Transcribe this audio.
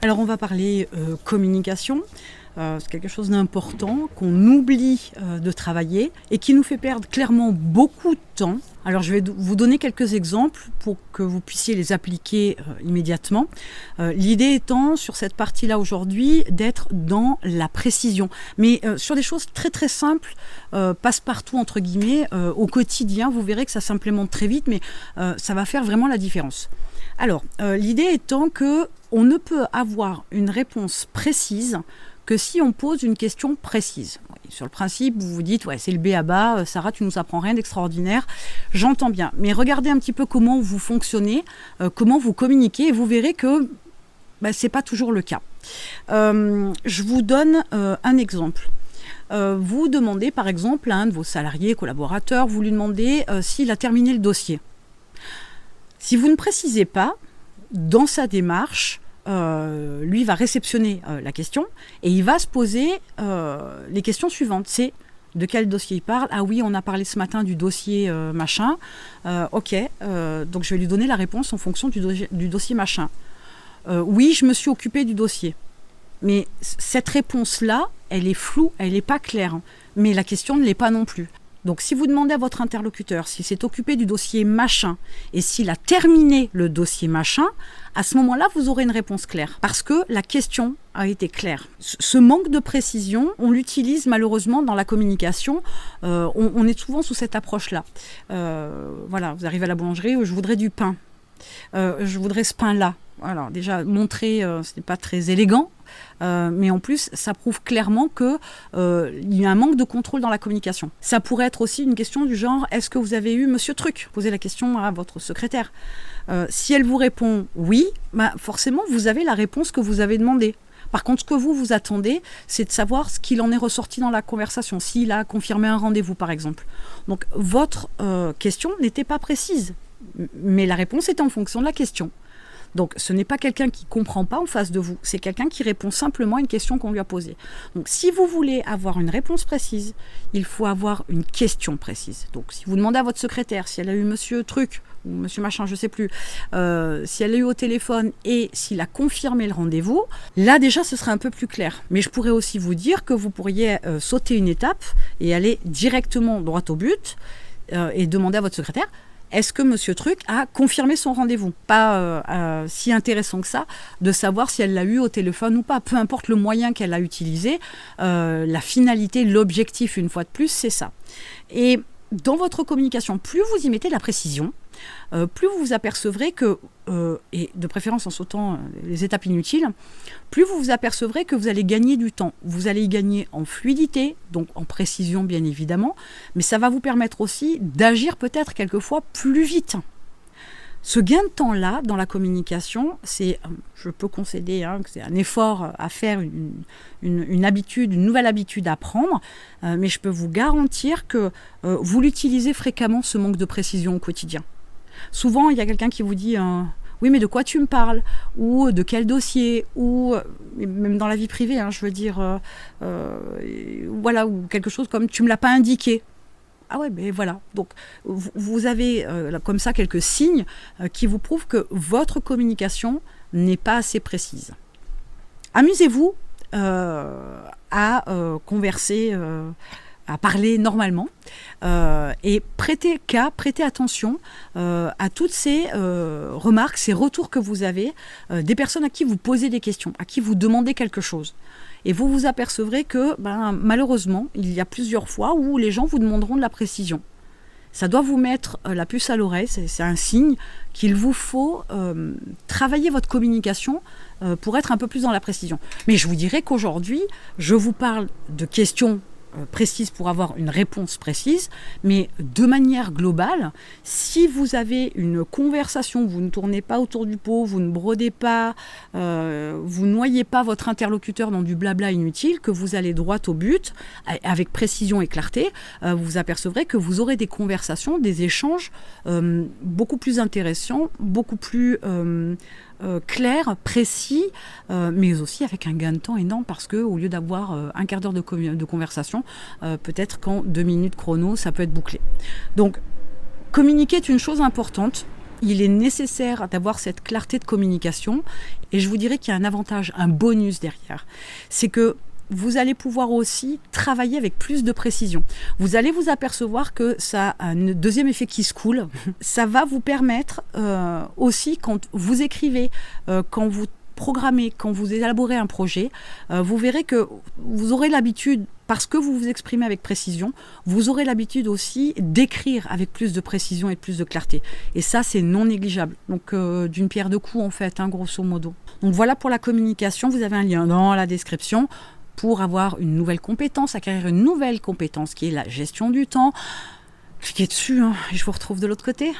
Alors on va parler communication. C'est quelque chose d'important qu'on oublie de travailler et qui nous fait perdre clairement beaucoup de temps. Alors je vais vous donner quelques exemples pour que vous puissiez les appliquer immédiatement. L'idée étant sur cette partie-là aujourd'hui d'être dans la précision, mais sur des choses très très simples, passe-partout entre guillemets, au quotidien. Vous verrez que ça s'implémente très vite, mais ça va faire vraiment la différence. Alors l'idée étant que on ne peut avoir une réponse précise que si on pose une question précise. Sur le principe, vous vous dites, ouais, c'est le b.a.-ba, Sarah, tu nous apprends rien d'extraordinaire, j'entends bien. Mais regardez un petit peu comment vous fonctionnez, comment vous communiquez, et vous verrez que ce n'est pas toujours le cas. Je vous donne un exemple. Vous demandez par exemple à un de vos salariés, collaborateurs, vous lui demandez s'il a terminé le dossier. Si vous ne précisez pas, dans sa démarche, lui va réceptionner la question et il va se poser les questions suivantes. C'est de quel dossier il parle? Ah oui, on a parlé ce matin du dossier machin. Ok, donc je vais lui donner la réponse en fonction du dossier machin. Oui, je me suis occupée du dossier. Mais cette réponse-là, elle est floue, elle n'est pas claire. Mais la question ne l'est pas non plus. Donc si vous demandez à votre interlocuteur s'il s'est occupé du dossier machin et s'il a terminé le dossier machin, à ce moment-là, vous aurez une réponse claire. Parce que la question a été claire. Ce manque de précision, on l'utilise malheureusement dans la communication. On est souvent sous cette approche-là. Voilà, vous arrivez à la boulangerie, je voudrais du pain. Je voudrais ce pain-là. Alors déjà, montrer, ce n'est pas très élégant. Mais en plus, ça prouve clairement qu'il y a un manque de contrôle dans la communication. Ça pourrait être aussi une question du genre « Est-ce que vous avez eu Monsieur Truc ?» Posez la question à votre secrétaire. Si elle vous répond « Oui », forcément, vous avez la réponse que vous avez demandée. Par contre, ce que vous attendez, c'est de savoir ce qu'il en est ressorti dans la conversation, s'il a confirmé un rendez-vous, par exemple. Donc, votre question n'était pas précise, mais la réponse est en fonction de la question. Donc, ce n'est pas quelqu'un qui ne comprend pas en face de vous, c'est quelqu'un qui répond simplement à une question qu'on lui a posée. Donc, si vous voulez avoir une réponse précise, il faut avoir une question précise. Donc, si vous demandez à votre secrétaire si elle a eu Monsieur Truc ou Monsieur Machin, je ne sais plus, si elle l'a eu au téléphone et s'il a confirmé le rendez-vous, là déjà, ce serait un peu plus clair. Mais je pourrais aussi vous dire que vous pourriez sauter une étape et aller directement droit au but et demander à votre secrétaire est-ce que Monsieur Truc a confirmé son rendez-vous? Pas si intéressant que ça de savoir si elle l'a eu au téléphone ou pas. Peu importe le moyen qu'elle a utilisé, la finalité, l'objectif, une fois de plus, c'est ça. Et dans votre communication, plus vous y mettez de la précision, plus vous vous apercevrez que, et de préférence en sautant les étapes inutiles, plus vous vous apercevrez que vous allez gagner du temps. Vous allez y gagner en fluidité, donc en précision bien évidemment, mais ça va vous permettre aussi d'agir peut-être quelquefois plus vite. Ce gain de temps-là, dans la communication, c'est, je peux concéder que c'est un effort à faire, une habitude, une nouvelle habitude à prendre, mais je peux vous garantir que vous l'utilisez fréquemment, ce manque de précision au quotidien. Souvent, il y a quelqu'un qui vous dit oui, mais de quoi tu me parles? Ou de quel dossier? Ou même dans la vie privée, je veux dire, voilà, ou quelque chose comme tu me l'as pas indiqué. Ah ouais, mais voilà. Donc, vous avez comme ça quelques signes qui vous prouvent que votre communication n'est pas assez précise. Amusez-vous à converser, à parler normalement et prêtez attention à toutes ces remarques, ces retours que vous avez des personnes à qui vous posez des questions, à qui vous demandez quelque chose. Et vous vous apercevrez que malheureusement, il y a plusieurs fois où les gens vous demanderont de la précision. Ça doit vous mettre la puce à l'oreille, c'est un signe qu'il vous faut travailler votre communication pour être un peu plus dans la précision. Mais je vous dirais qu'aujourd'hui, je vous parle de questions précise pour avoir une réponse précise, mais de manière globale, si vous avez une conversation, vous ne tournez pas autour du pot, vous ne brodez pas, vous noyez pas votre interlocuteur dans du blabla inutile, que vous allez droit au but, avec précision et clarté, vous vous apercevrez que vous aurez des conversations, des échanges beaucoup plus intéressants, beaucoup plus clair, précis, mais aussi avec un gain de temps énorme parce qu'au lieu d'avoir un quart d'heure de conversation, peut-être qu'en 2 minutes chrono, ça peut être bouclé. Donc, communiquer est une chose importante. il est nécessaire d'avoir cette clarté de communication. Et je vous dirais qu'il y a un avantage, un bonus derrière. C'est que vous allez pouvoir aussi travailler avec plus de précision. Vous allez vous apercevoir que ça a un deuxième effet qui se coule. Ça va vous permettre aussi, quand vous écrivez, quand vous programmez, quand vous élaborez un projet, vous verrez que vous aurez l'habitude, parce que vous vous exprimez avec précision, vous aurez l'habitude aussi d'écrire avec plus de précision et plus de clarté. Et ça, c'est non négligeable. Donc, d'une pierre deux coups, en fait, grosso modo. Donc, voilà pour la communication. Vous avez un lien dans la description pour avoir une nouvelle compétence, acquérir une nouvelle compétence qui est la gestion du temps. Cliquez dessus et je vous retrouve de l'autre côté.